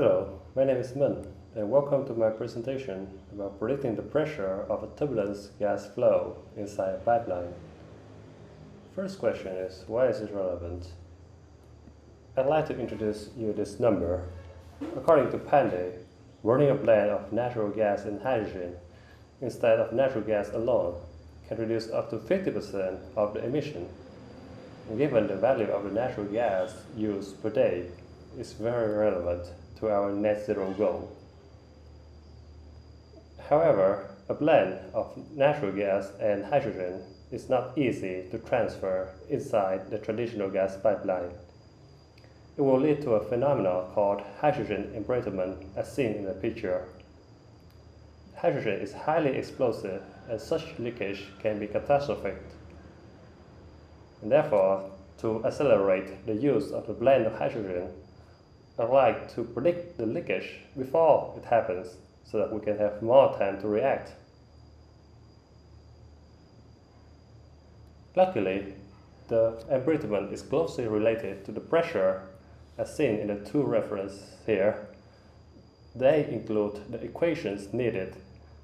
Hello, my name is Min, and welcome to my presentation about predicting the pressure of a turbulent gas flow inside a pipeline. First question is, why is it relevant? I'd like to introduce you this number. According to Pandey, burning a blend of natural gas and hydrogen instead of natural gas alone can reduce up to 50% of the emission. And given the value of the natural gas used per day, is very relevant to our net zero goal. However, a blend of natural gas and hydrogen is not easy to transfer inside the traditional gas pipeline. It will lead to a phenomenon called hydrogen embrittlement, as seen in the picture. Hydrogen is highly explosive, and such leakage can be catastrophic. And therefore, to accelerate the use of the blend of hydrogen, I'd like to predict the leakage before it happens so that we can have more time to react. Luckily, the embrittlement is closely related to the pressure as seen in the two references here. They include the equations needed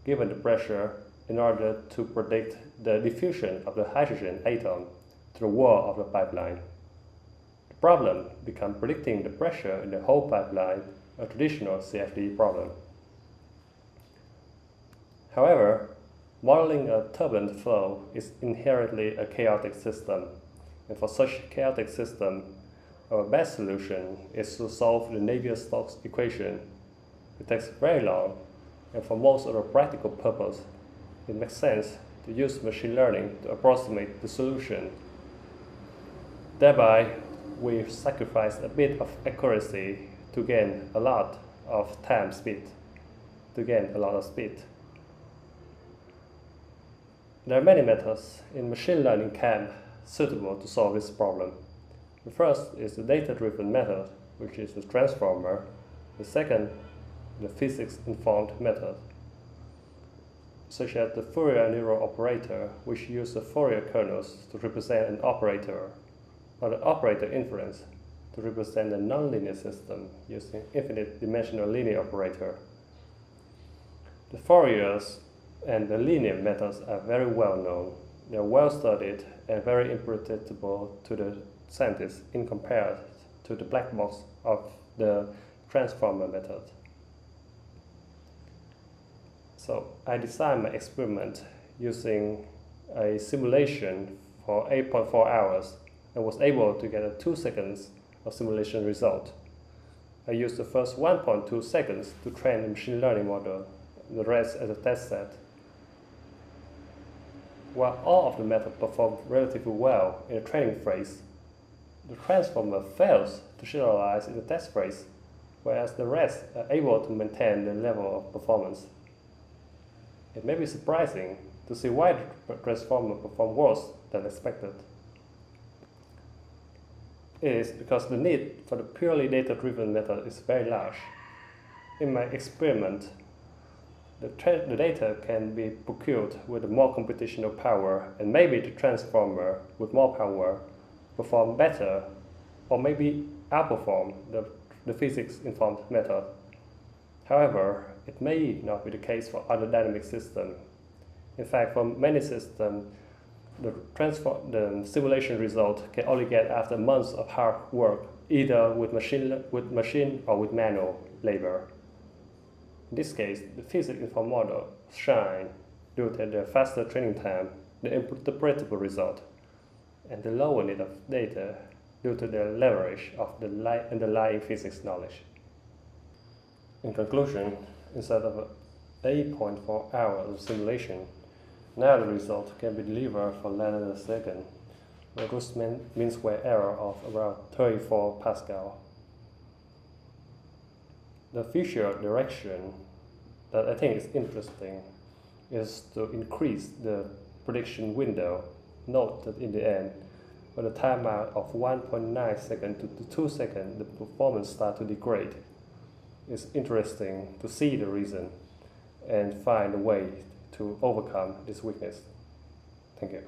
given the pressure in order to predict the diffusion of the hydrogen atom to the wall of the pipeline. The problem becomes predicting the pressure in the whole pipeline, a traditional CFD problem. However, modeling a turbulent flow is inherently a chaotic system, and for such chaotic system, our best solution is to solve the Navier-Stokes equation. It takes very long, and for most of the practical purpose, it makes sense to use machine learning to approximate the solution. Thereby, we sacrifice a bit of accuracy to gain a lot of speed. There are many methods in machine learning camp suitable to solve this problem. The first is the data-driven method, which is the transformer. The second, the physics-informed method, such as the Fourier neural operator, which uses the Fourier kernels to represent an operator, or the operator inference to represent a nonlinear system using infinite-dimensional linear operator. The Fouriers and the linear methods are very well known. They are well studied and very imperceptible to the scientists in comparison to the black box of the transformer method. So I designed my experiment using a simulation for 8.4 hours and was able to get a 2 seconds of simulation result. I used the first 1.2 seconds to train the machine learning model, the rest as a test set. While all of the methods performed relatively well in the training phase, the transformer fails to serialize in the test phase, whereas the rest are able to maintain the level of performance. It may be surprising to see why the transformer performed worse than expected. It is because the need for the purely data-driven method is very large. In my experiment, the data can be procured with more computational power, and maybe the transformer with more power perform better or maybe outperform the physics-informed method. However, it may not be the case for other dynamic systems. In fact, for many systems, the simulation result can only get after months of hard work, either with machine or with manual labor. In this case, the physics-informed model shine due to the faster training time, the interpretable result, and the lower need of data due to the leverage of the underlying physics knowledge. In conclusion, instead of 8.4 hours of simulation, now the result can be delivered for less than a second, with a mean square error of around 34 Pascal. The future direction that I think is interesting is to increase the prediction window. Note that in the end, with a timeout of 1.9 seconds to 2 seconds, the performance starts to degrade. It's interesting to see the reason and find a way to overcome this weakness. Thank you.